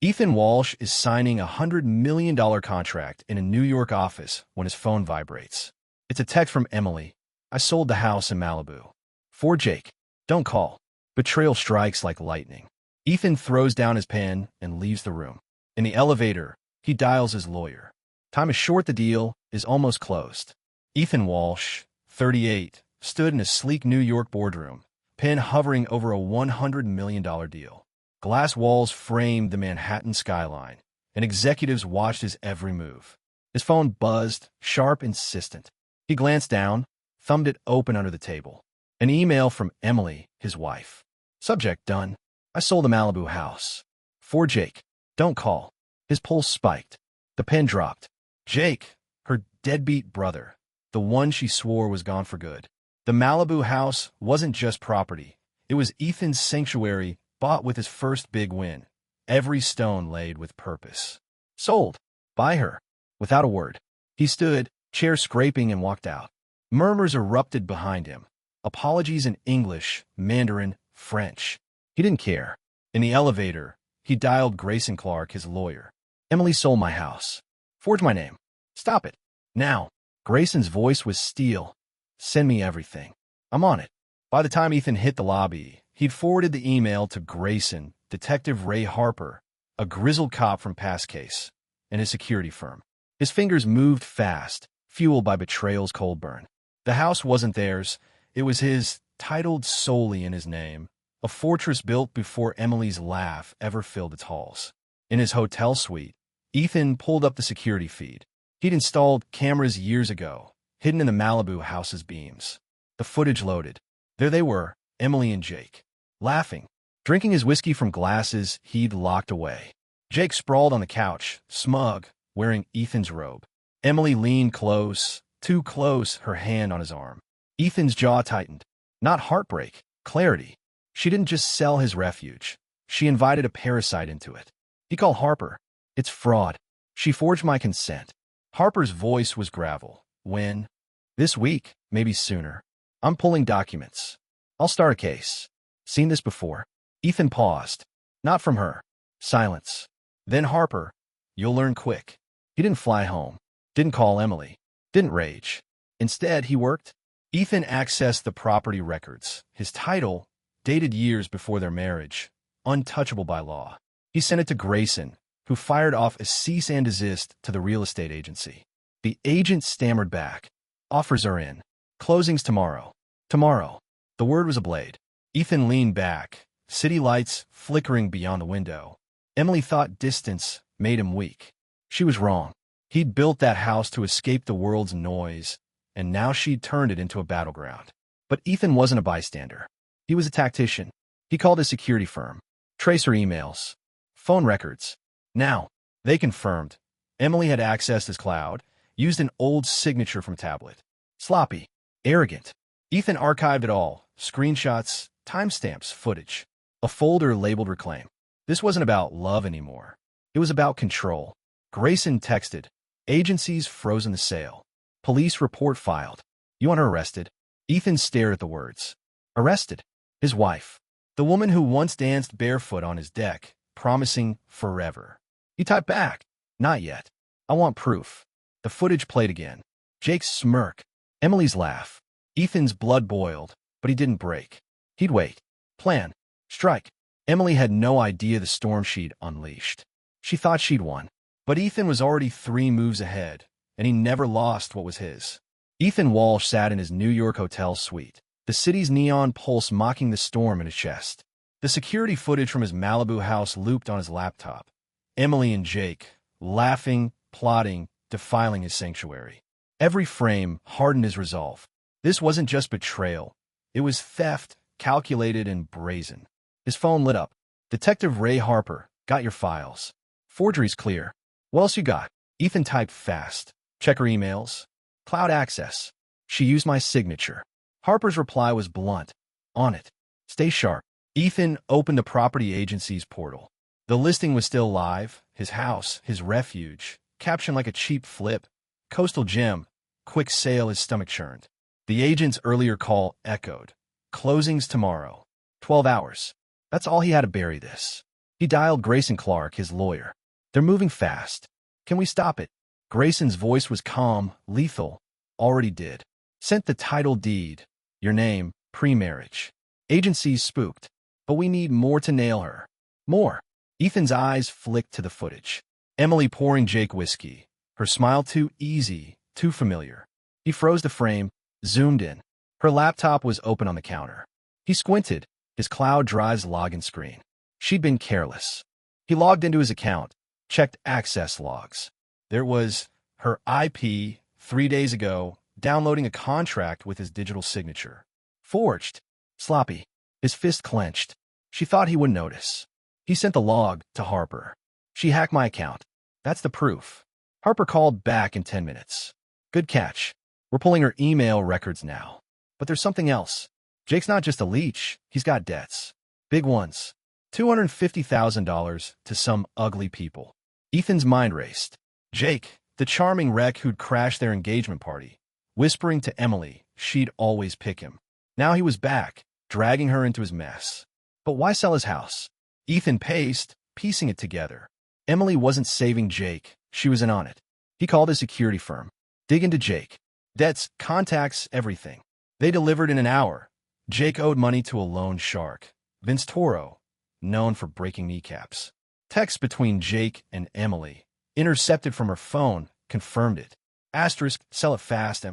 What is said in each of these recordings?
Ethan Walsh is signing a $100 million contract in a New York office when his phone vibrates. It's a text from Emily. I sold the house in Malibu. For Jake. Don't call. Betrayal strikes like lightning. Ethan throws down his pen and leaves the room. In the elevator, he dials his lawyer. Time is short, the deal is almost closed. Ethan Walsh, 38, stood in a sleek New York boardroom, pen hovering over a $100 million deal. Glass walls framed the Manhattan skyline, and executives watched his every move. His phone buzzed, sharp, insistent. He glanced down, thumbed it open under the table. An email from Emily, his wife. Subject done. I sold the Malibu house. For Jake. Don't call. His pulse spiked. The pen dropped. Jake, her deadbeat brother, the one she swore was gone for good. The Malibu house wasn't just property. It was Ethan's sanctuary, bought with his first big win. Every stone laid with purpose. Sold. By her. Without a word. He stood, chair scraping, and walked out. Murmurs erupted behind him. Apologies in English, Mandarin, French. He didn't care. In the elevator, he dialed Grayson Clark, his lawyer. Emily sold my house. Forge my name. Stop it. Now. Grayson's voice was steel. Send me everything. I'm on it. By the time Ethan hit the lobby, he'd forwarded the email to Grayson, Detective Ray Harper, a grizzled cop from past case, and his security firm. His fingers moved fast, fueled by betrayal's cold burn. The house wasn't theirs. It was his, titled solely in his name, a fortress built before Emily's laugh ever filled its halls. In his hotel suite, Ethan pulled up the security feed. He'd installed cameras years ago, hidden in the Malibu house's beams. The footage loaded. There they were, Emily and Jake, laughing, drinking his whiskey from glasses he'd locked away. Jake sprawled on the couch, smug, wearing Ethan's robe. Emily leaned close, too close, her hand on his arm. Ethan's jaw tightened. Not heartbreak, clarity. She didn't just sell his refuge. She invited a parasite into it. He called Harper. It's fraud. She forged my consent. Harper's voice was gravel. When? This week, maybe sooner. I'm pulling documents. I'll start a case. Seen this before. Ethan paused. Not from her. Silence. Then Harper. You'll learn quick. He didn't fly home. Didn't call Emily. Didn't rage. Instead, he worked. Ethan accessed the property records. His title, dated years before their marriage, untouchable by law. He sent it to Grayson, who fired off a cease and desist to the real estate agency. The agent stammered back. Offers are in. Closings tomorrow. Tomorrow. The word was a blade. Ethan leaned back, city lights flickering beyond the window. Emily thought distance made him weak. She was wrong. He'd built that house to escape the world's noise, and now she'd turned it into a battleground. But Ethan wasn't a bystander. He was a tactician. He called his security firm. Tracer emails. Phone records. Now, they confirmed. Emily had accessed his cloud, used an old signature from tablet. Sloppy. Arrogant. Ethan archived it all. Screenshots, timestamps, footage. A folder labeled Reclaim. This wasn't about love anymore. It was about control. Grayson texted. Agencies frozen the sale. Police report filed. You want her arrested? Ethan stared at the words. Arrested. His wife. The woman who once danced barefoot on his deck, promising forever. He typed back. Not yet. I want proof. The footage played again. Jake's smirk. Emily's laugh. Ethan's blood boiled, but he didn't break. He'd wait. Plan. Strike. Emily had no idea the storm she'd unleashed. She thought she'd won. But Ethan was already 3 moves ahead, and he never lost what was his. Ethan Walsh sat in his New York hotel suite, the city's neon pulse mocking the storm in his chest. The security footage from his Malibu house looped on his laptop. Emily and Jake, laughing, plotting, defiling his sanctuary. Every frame hardened his resolve. This wasn't just betrayal. It was theft, calculated and brazen. His phone lit up. Detective Ray Harper, got your files. Forgery's clear. What else you got? Ethan typed fast. Check her emails. Cloud access. She used my signature. Harper's reply was blunt. On it. Stay sharp. Ethan opened the property agency's portal. The listing was still live. His house, his refuge. Captioned like a cheap flip. Coastal gem. Quick sale, his stomach churned. The agent's earlier call echoed. Closings tomorrow. 12 hours. That's all he had to bury this. He dialed Grayson Clark, his lawyer. They're moving fast. Can we stop it? Grayson's voice was calm, lethal. Already did. Sent the title deed. Your name, pre-marriage. Agency's spooked. But we need more to nail her. More. Ethan's eyes flicked to the footage. Emily pouring Jake whiskey. Her smile too easy, too familiar. He froze the frame, zoomed in. Her laptop was open on the counter. He squinted, his Cloud Drive's login screen. She'd been careless. He logged into his account, checked access logs. There was her IP 3 days ago, downloading a contract with his digital signature. Forged. Sloppy. His fist clenched. She thought he wouldn't notice. He sent the log to Harper. She hacked my account. That's the proof. Harper called back in 10 minutes. Good catch. We're pulling her email records now. But there's something else. Jake's not just a leech. He's got debts. Big ones. $250,000 to some ugly people. Ethan's mind raced. Jake, the charming wreck who'd crashed their engagement party, whispering to Emily she'd always pick him. Now he was back, dragging her into his mess. But why sell his house? Ethan paced, piecing it together. Emily wasn't saving Jake. She was in on it. He called his security firm. Dig into Jake. Debts, contacts, everything. They delivered in an hour. Jake owed money to a loan shark, Vince Toro, known for breaking kneecaps. Texts between Jake and Emily, intercepted from her phone, confirmed it. Asterisk, sell it fast,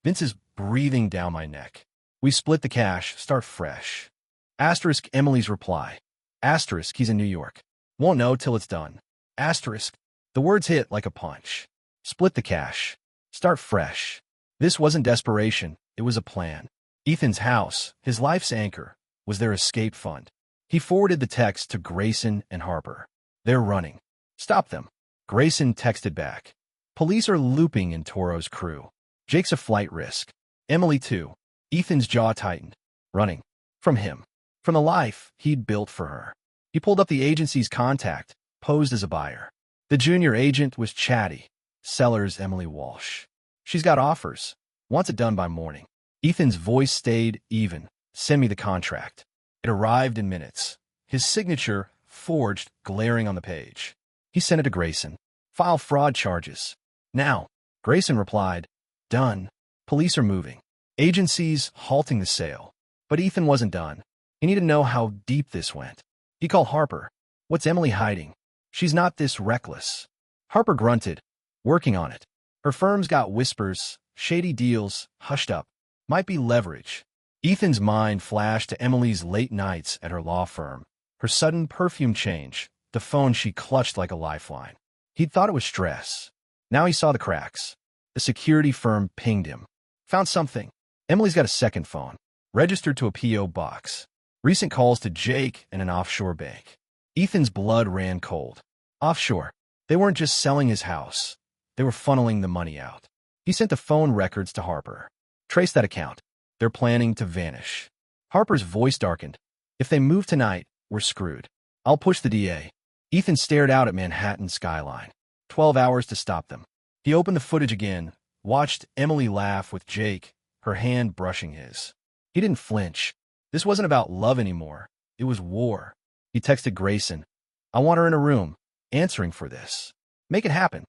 Vince is breathing down my neck. We split the cash, start fresh. Asterisk, Emily's reply. Asterisk, he's in New York. Won't know till it's done. Asterisk, the words hit like a punch. Split the cash. Start fresh. This wasn't desperation, it was a plan. Ethan's house, his life's anchor, was their escape fund. He forwarded the text to Grayson and Harper. They're running. Stop them. Grayson texted back. Police are looping in Toro's crew. Jake's a flight risk. Emily too. Ethan's jaw tightened. Running. From him. From the life he'd built for her. He pulled up the agency's contact, posed as a buyer. The junior agent was chatty. Seller's Emily Walsh. She's got offers. Wants it done by morning. Ethan's voice stayed even. Send me the contract. It arrived in minutes. His signature, forged, glaring on the page. He sent it to Grayson. File fraud charges. Now. Grayson replied. Done. Police are moving. Agencies halting the sale. But Ethan wasn't done. He needed to know how deep this went. He called Harper. What's Emily hiding? She's not this reckless. Harper grunted. Working on it. Her firm's got whispers, shady deals, hushed up. Might be leverage. Ethan's mind flashed to Emily's late nights at her law firm. Her sudden perfume change. The phone she clutched like a lifeline. He'd thought it was stress. Now he saw the cracks. The security firm pinged him. Found something. Emily's got a second phone. Registered to a P.O. box. Recent calls to Jake and an offshore bank. Ethan's blood ran cold. Offshore. They weren't just selling his house. They were funneling the money out. He sent the phone records to Harper. Trace that account. They're planning to vanish. Harper's voice darkened. If they move tonight, we're screwed. I'll push the DA. Ethan stared out at Manhattan skyline. 12 hours to stop them. He opened the footage again, watched Emily laugh with Jake, her hand brushing his. He didn't flinch. This wasn't about love anymore. It was war. He texted Grayson. I want her in a room, answering for this. Make it happen.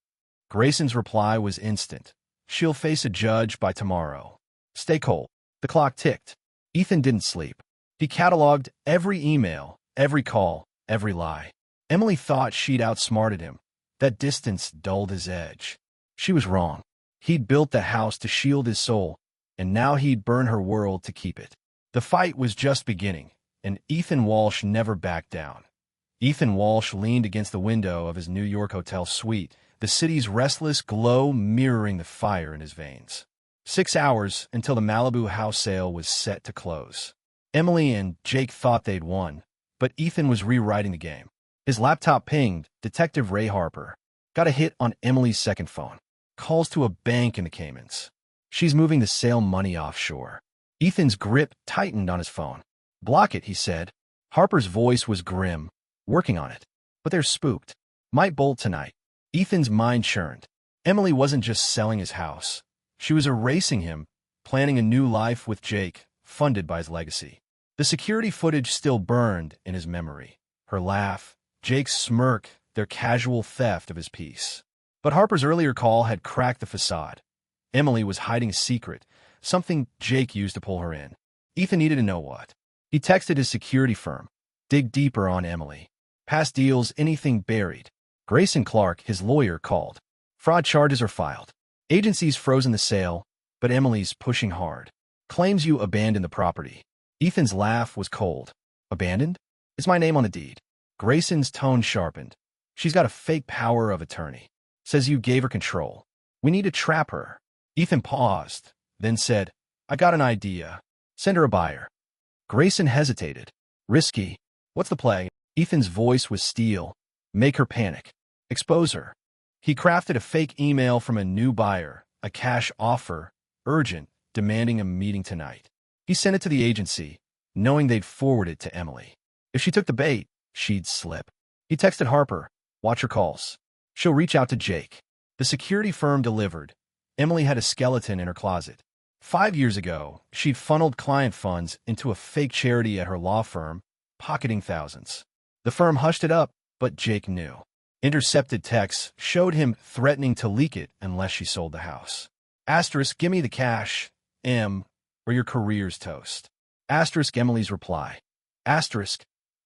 Grayson's reply was instant. She'll face a judge by tomorrow. Stay cold. The clock ticked. Ethan didn't sleep. He cataloged every email, every call, every lie. Emily thought she'd outsmarted him. That distance dulled his edge. She was wrong. He'd built the house to shield his soul, and now he'd burn her world to keep it. The fight was just beginning, and Ethan Walsh never backed down. Ethan Walsh leaned against the window of his New York hotel suite, the city's restless glow mirroring the fire in his veins. 6 hours until the Malibu house sale was set to close. Emily and Jake thought they'd won, but Ethan was rewriting the game. His laptop pinged, Detective Ray Harper. Got a hit on Emily's second phone. Calls to a bank in the Caymans. She's moving the sale money offshore. Ethan's grip tightened on his phone. Block it, he said. Harper's voice was grim. Working on it. But they're spooked. Might bolt tonight. Ethan's mind churned. Emily wasn't just selling his house. She was erasing him, planning a new life with Jake, funded by his legacy. The security footage still burned in his memory. Her laugh, Jake's smirk, their casual theft of his peace. But Harper's earlier call had cracked the facade. Emily was hiding a secret, something Jake used to pull her in. Ethan needed to know what. He texted his security firm. Dig deeper on Emily. Past deals, anything buried. Grayson Clark, his lawyer, called. Fraud charges are filed. Agency's frozen the sale, but Emily's pushing hard. Claims you abandoned the property. Ethan's laugh was cold. Abandoned? It's my name on the deed. Grayson's tone sharpened. She's got a fake power of attorney. Says you gave her control. We need to trap her. Ethan paused, then said, I got an idea. Send her a buyer. Grayson hesitated. Risky. What's the play? Ethan's voice was steel. Make her panic. Expose her. He crafted a fake email from a new buyer, a cash offer, urgent, demanding a meeting tonight. He sent it to the agency, knowing they'd forward it to Emily. If she took the bait, she'd slip. He texted Harper, watch her calls. She'll reach out to Jake. The security firm delivered. Emily had a skeleton in her closet. 5 years ago, she'd funneled client funds into a fake charity at her law firm, pocketing thousands. The firm hushed it up, but Jake knew. Intercepted texts showed him threatening to leak it unless she sold the house. Asterisk, give me the cash, M, or your career's toast. Asterisk, Emily's reply. Asterisk,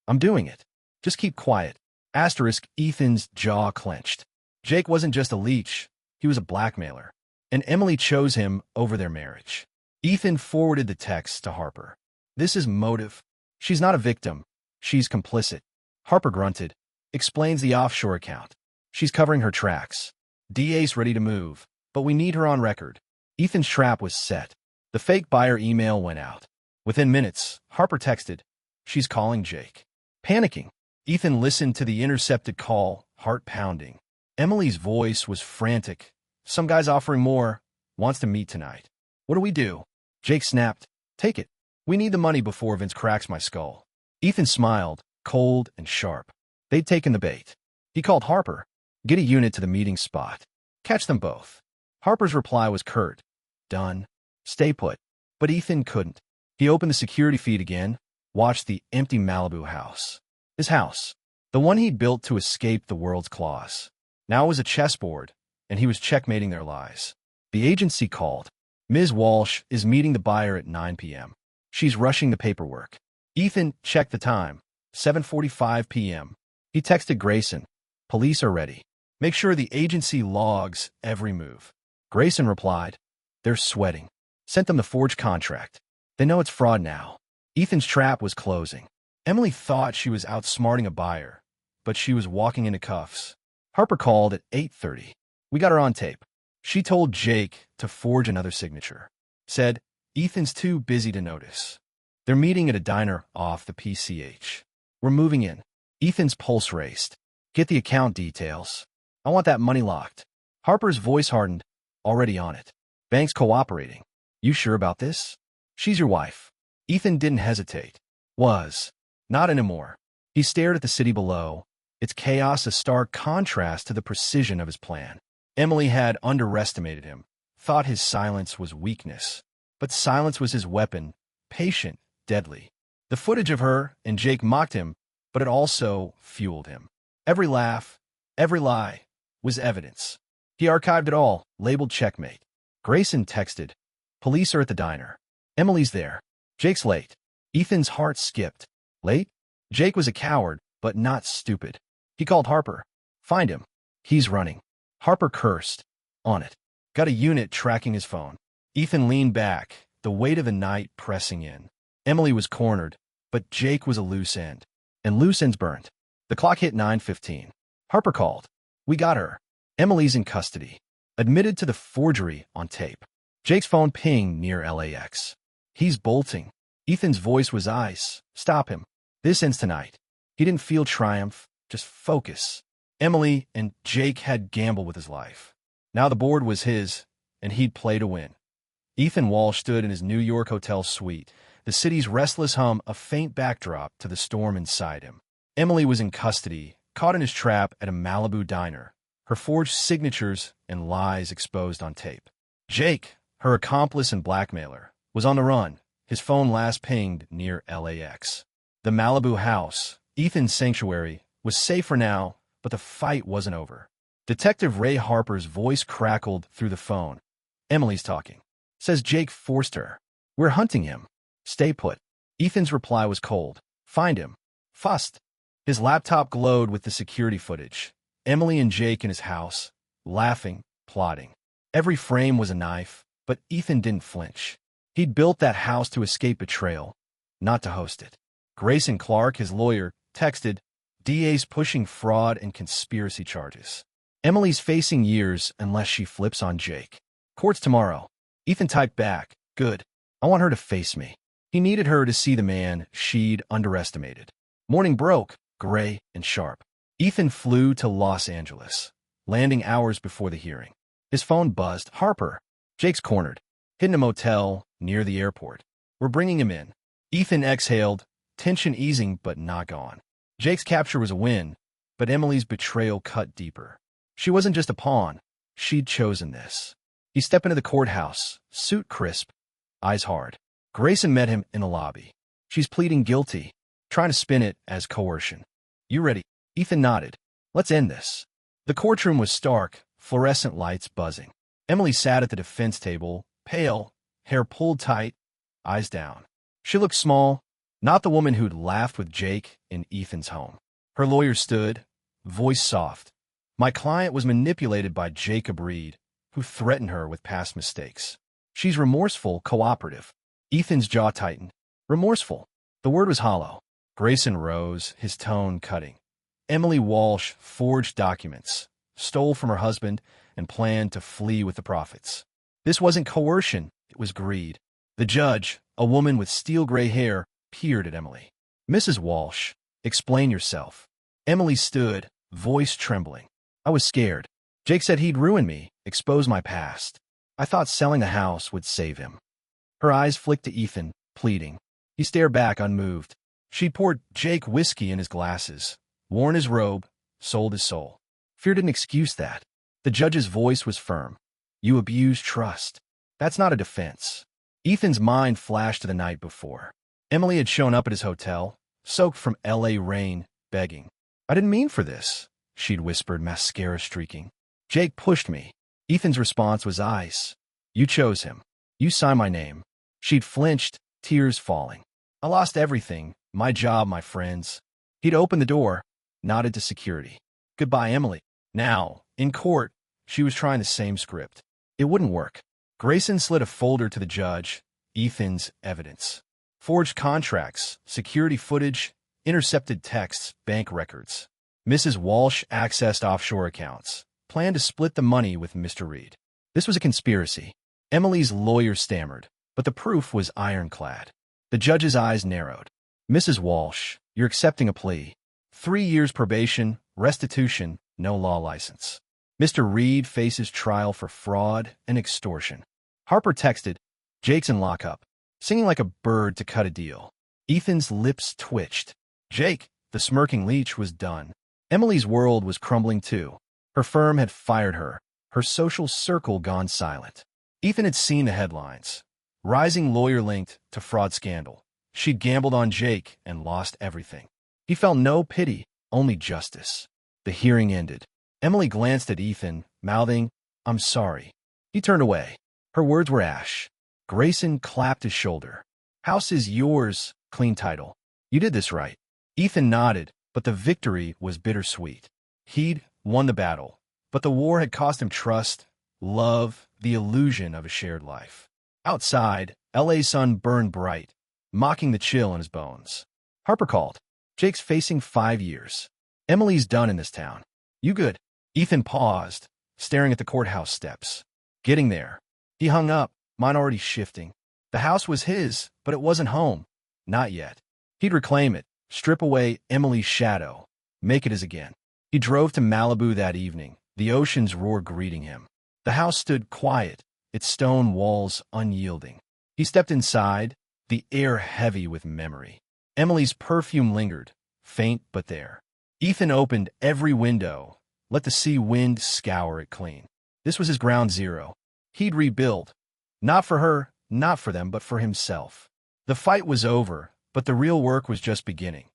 I'm doing it. Just keep quiet. Asterisk, Ethan's jaw clenched. Jake wasn't just a leech, he was a blackmailer. And Emily chose him over their marriage. Ethan forwarded the text to Harper. This is motive. She's not a victim. She's complicit. Harper grunted. Explains the offshore account. She's covering her tracks. DA's ready to move, but we need her on record. Ethan's trap was set. The fake buyer email went out. Within minutes, Harper texted, she's calling Jake. Panicking, Ethan listened to the intercepted call, heart pounding. Emily's voice was frantic. Some guy's offering more, wants to meet tonight. What do we do? Jake snapped, take it. We need the money before Vince cracks my skull. Ethan smiled, cold and sharp. They'd taken the bait. He called Harper. Get a unit to the meeting spot. Catch them both. Harper's reply was curt. Done. Stay put. But Ethan couldn't. He opened the security feed again, watched the empty Malibu house. His house. The one he'd built to escape the world's claws. Now it was a chessboard, and he was checkmating their lies. The agency called. Ms. Walsh is meeting the buyer at 9 p.m. She's rushing the paperwork. Ethan checked the time. 7:45 p.m. He texted Grayson. Police are ready. Make sure the agency logs every move. Grayson replied. They're sweating. Sent them the forged contract. They know it's fraud now. Ethan's trap was closing. Emily thought she was outsmarting a buyer, but she was walking into cuffs. Harper called at 8:30. We got her on tape. She told Jake to forge another signature. Said, Ethan's too busy to notice. They're meeting at a diner off the PCH. We're moving in. Ethan's pulse raced. Get the account details. I want that money locked. Harper's voice hardened. Already on it. Bank's cooperating. You sure about this? She's your wife. Ethan didn't hesitate. Was. Not anymore. He stared at the city below, its chaos a stark contrast to the precision of his plan. Emily had underestimated him, thought his silence was weakness. But silence was his weapon, patient, deadly. The footage of her and Jake mocked him, but it also fueled him. Every laugh, every lie, was evidence. He archived it all, labeled checkmate. Grayson texted, police are at the diner. Emily's there. Jake's late. Ethan's heart skipped. Late? Jake was a coward, but not stupid. He called Harper. Find him. He's running. Harper cursed. On it. Got a unit tracking his phone. Ethan leaned back, the weight of the night pressing in. Emily was cornered, but Jake was a loose end. And loose ends burned. The clock hit 9:15. Harper called. We got her. Emily's in custody. Admitted to the forgery on tape. Jake's phone pinged near LAX. He's bolting. Ethan's voice was ice. Stop him. This ends tonight. He didn't feel triumph, just focus. Emily and Jake had gambled with his life. Now the board was his, and he'd play to win. Ethan Walsh stood in his New York hotel suite, the city's restless hum a faint backdrop to the storm inside him. Emily was in custody, caught in his trap at a Malibu diner, her forged signatures and lies exposed on tape. Jake, her accomplice and blackmailer, was on the run, his phone last pinged near LAX. The Malibu house, Ethan's sanctuary, was safer now, but the fight wasn't over. Detective Ray Harper's voice crackled through the phone. Emily's talking. Says Jake forced her. We're hunting him. Stay put. Ethan's reply was cold. Find him. Fast. His laptop glowed with the security footage. Emily and Jake in his house, laughing, plotting. Every frame was a knife, but Ethan didn't flinch. He'd built that house to escape betrayal, not to host it. Grayson Clark, his lawyer, texted, DA's pushing fraud and conspiracy charges. Emily's facing years unless she flips on Jake. Court's tomorrow. Ethan typed back, good. I want her to face me. He needed her to see the man she'd underestimated. Morning broke, gray and sharp. Ethan flew to Los Angeles, landing hours before the hearing. His phone buzzed. Harper. Jake's cornered. Hid in a motel near the airport. We're bringing him in. Ethan exhaled, tension easing but not gone. Jake's capture was a win, but Emily's betrayal cut deeper. She wasn't just a pawn. She'd chosen this. He stepped into the courthouse, suit crisp, eyes hard. Grayson met him in the lobby. She's pleading guilty, trying to spin it as coercion. You ready? Ethan nodded. Let's end this. The courtroom was stark, fluorescent lights buzzing. Emily sat at the defense table, pale, hair pulled tight, eyes down. She looked small, not the woman who'd laughed with Jake in Ethan's home. Her lawyer stood, voice soft. My client was manipulated by Jacob Reed, who threatened her with past mistakes. She's remorseful, cooperative. Ethan's jaw tightened. Remorseful. The word was hollow. Grayson rose, his tone cutting. Emily Walsh forged documents, stole from her husband, and planned to flee with the profits. This wasn't coercion, it was greed. The judge, a woman with steel-gray hair, peered at Emily. Mrs. Walsh, explain yourself. Emily stood, voice trembling. I was scared. Jake said he'd ruin me, expose my past. I thought selling the house would save him. Her eyes flicked to Ethan, pleading. He stared back unmoved. She'd poured Jake whiskey in his glasses, worn his robe, sold his soul. Fear didn't excuse that. The judge's voice was firm. You abused trust. That's not a defense. Ethan's mind flashed to the night before. Emily had shown up at his hotel, soaked from L.A. rain, begging. I didn't mean for this, she'd whispered, mascara streaking. Jake pushed me. Ethan's response was ice. You chose him. You signed my name. She'd flinched, tears falling. I lost everything, my job, my friends. He'd opened the door, nodded to security. Goodbye, Emily. Now, in court, she was trying the same script. It wouldn't work. Grayson slid a folder to the judge, Ethan's evidence. Forged contracts, security footage, intercepted texts, bank records. Mrs. Walsh accessed offshore accounts, planned to split the money with Mr. Reed. This was a conspiracy. Emily's lawyer stammered, but the proof was ironclad. The judge's eyes narrowed. Mrs. Walsh, you're accepting a plea. 3 years probation, restitution, no law license. Mr. Reed faces trial for fraud and extortion. Harper texted, Jake's in lockup, singing like a bird to cut a deal. Ethan's lips twitched. Jake, the smirking leech, was done. Emily's world was crumbling too. Her firm had fired her, her social circle gone silent. Ethan had seen the headlines. Rising lawyer linked to fraud scandal. She'd gambled on Jake and lost everything. He felt no pity, only justice. The hearing ended. Emily glanced at Ethan, mouthing, I'm sorry. He turned away. Her words were ash. Grayson clapped his shoulder. House is yours, clean title. You did this right. Ethan nodded, but the victory was bittersweet. He'd won the battle, but the war had cost him trust, love, the illusion of a shared life. Outside, L.A.'s sun burned bright, mocking the chill in his bones. Harper called. Jake's facing 5 years. Emily's done in this town. You good? Ethan paused, staring at the courthouse steps. Getting there. He hung up, mind already shifting. The house was his, but it wasn't home. Not yet. He'd reclaim it, strip away Emily's shadow, make it his again. He drove to Malibu that evening, the ocean's roar greeting him. The house stood quiet, its stone walls unyielding. He stepped inside, the air heavy with memory. Emily's perfume lingered, faint but there. Ethan opened every window, let the sea wind scour it clean. This was his ground zero. He'd rebuild. Not for her, not for them, but for himself. The fight was over, but the real work was just beginning.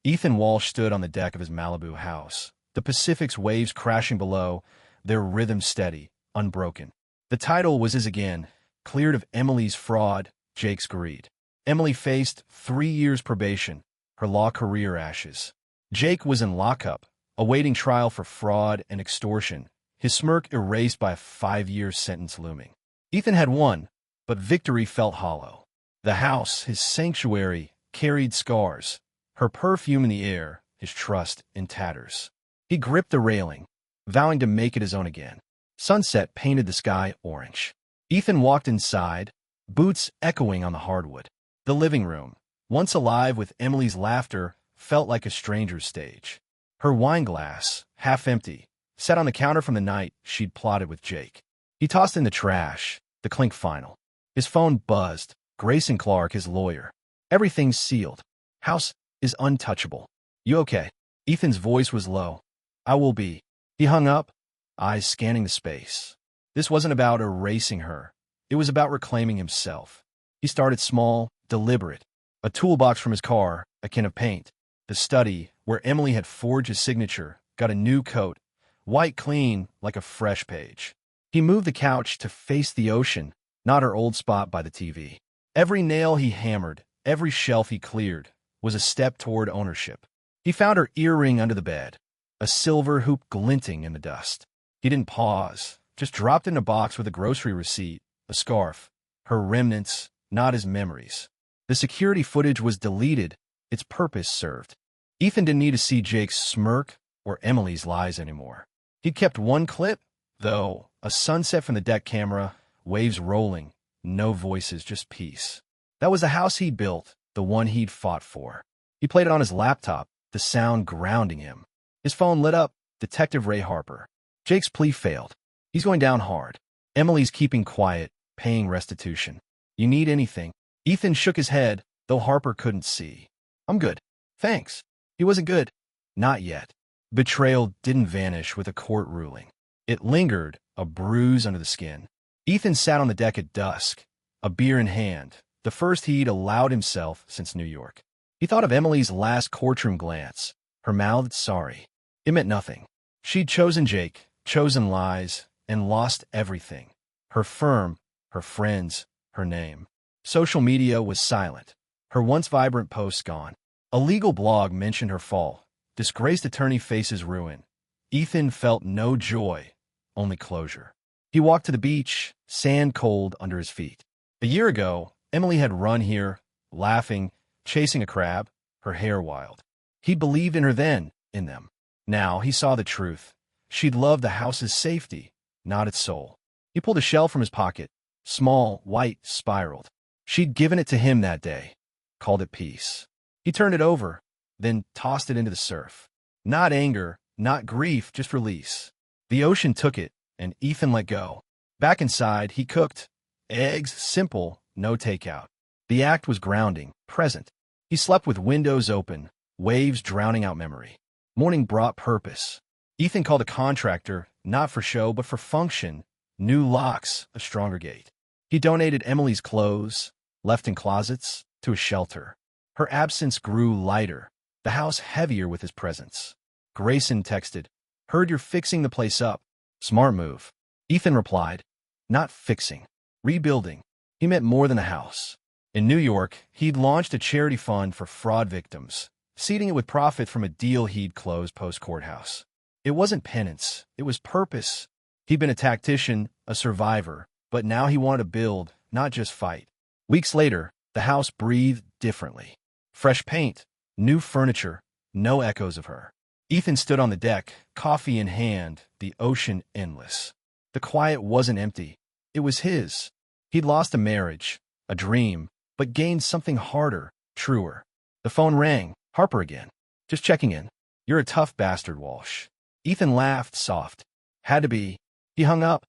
Ethan Walsh stood on the deck of his Malibu house, the Pacific's waves crashing below, their rhythm steady, unbroken. The title was his again, cleared of Emily's fraud, Jake's greed. Emily faced 3 years probation, her law career ashes. Jake was in lockup, awaiting trial for fraud and extortion, his smirk erased by a 5-year sentence looming. Ethan had won, but victory felt hollow. The house, his sanctuary, carried scars, her perfume in the air, his trust in tatters. He gripped the railing, vowing to make it his own again. Sunset painted the sky orange. Ethan walked inside, boots echoing on the hardwood. The living room, once alive with Emily's laughter, felt like a stranger's stage. Her wine glass, half empty, sat on the counter from the night she'd plotted with Jake. He tossed in the trash, the clink final. His phone buzzed. Grayson Clark, his lawyer. Everything's sealed. House is untouchable. You okay? Ethan's voice was low. I will be. He hung up, eyes scanning the space. This wasn't about erasing her. It was about reclaiming himself. He started small, deliberate. A toolbox from his car, a can of paint. The study, where Emily had forged his signature, got a new coat, white clean like a fresh page. He moved the couch to face the ocean, not her old spot by the TV. Every nail he hammered, every shelf he cleared, was a step toward ownership. He found her earring under the bed, a silver hoop glinting in the dust. He didn't pause, just dropped in a box with a grocery receipt, a scarf, her remnants, not his memories. The security footage was deleted, its purpose served. Ethan didn't need to see Jake's smirk or Emily's lies anymore. He'd kept one clip, though, a sunset from the deck camera, waves rolling, no voices, just peace. That was the house he'd built, the one he'd fought for. He played it on his laptop, the sound grounding him. His phone lit up, Detective Ray Harper. Jake's plea failed. He's going down hard. Emily's keeping quiet, paying restitution. You need anything? Ethan shook his head, though Harper couldn't see. I'm good. Thanks. He wasn't good. Not yet. Betrayal didn't vanish with a court ruling. It lingered, a bruise under the skin. Ethan sat on the deck at dusk, a beer in hand, the first he'd allowed himself since New York. He thought of Emily's last courtroom glance, her mouthed sorry. It meant nothing. She'd chosen Jake, chosen lies, and lost everything. Her firm, her friends, her name. Social media was silent, her once vibrant posts gone. A legal blog mentioned her fall. Disgraced attorney faces ruin. Ethan felt no joy, only closure. He walked to the beach, sand cold under his feet. A year ago, Emily had run here, laughing, chasing a crab, her hair wild. He believed in her then, in them. Now he saw the truth. She'd loved the house's safety, not its soul. He pulled a shell from his pocket, small, white, spiraled. She'd given it to him that day, called it peace. He turned it over, then tossed it into the surf. Not anger, not grief, just release. The ocean took it, and Ethan let go. Back inside, he cooked. Eggs, simple, no takeout. The act was grounding, present. He slept with windows open, waves drowning out memory. Morning brought purpose. Ethan called a contractor, not for show, but for function. New locks, a stronger gate. He donated Emily's clothes, left in closets, to a shelter. Her absence grew lighter, the house heavier with his presence. Grayson texted, "Heard you're fixing the place up. Smart move." Ethan replied, "Not fixing. Rebuilding." He meant more than a house. In New York, he'd launched a charity fund for fraud victims, seeding it with profit from a deal he'd closed post-courthouse. It wasn't penance, it was purpose. He'd been a tactician, a survivor, but now he wanted to build, not just fight. Weeks later, the house breathed differently. Fresh paint, new furniture, no echoes of her. Ethan stood on the deck, coffee in hand, the ocean endless. The quiet wasn't empty. It was his. He'd lost a marriage, a dream, but gained something harder, truer. The phone rang. Harper again. "Just checking in. You're a tough bastard, Walsh." Ethan laughed soft. "Had to be." He hung up,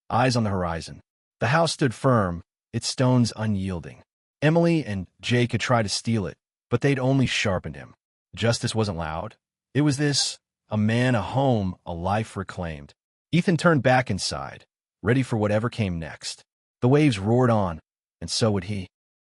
eyes on the horizon. The house stood firm, its stones unyielding. Emily and Jake had tried to steal it, but they'd only sharpened him. Justice wasn't loud. It was this, a man, a home, a life reclaimed. Ethan turned back inside, ready for whatever came next. The waves roared on, and so would he.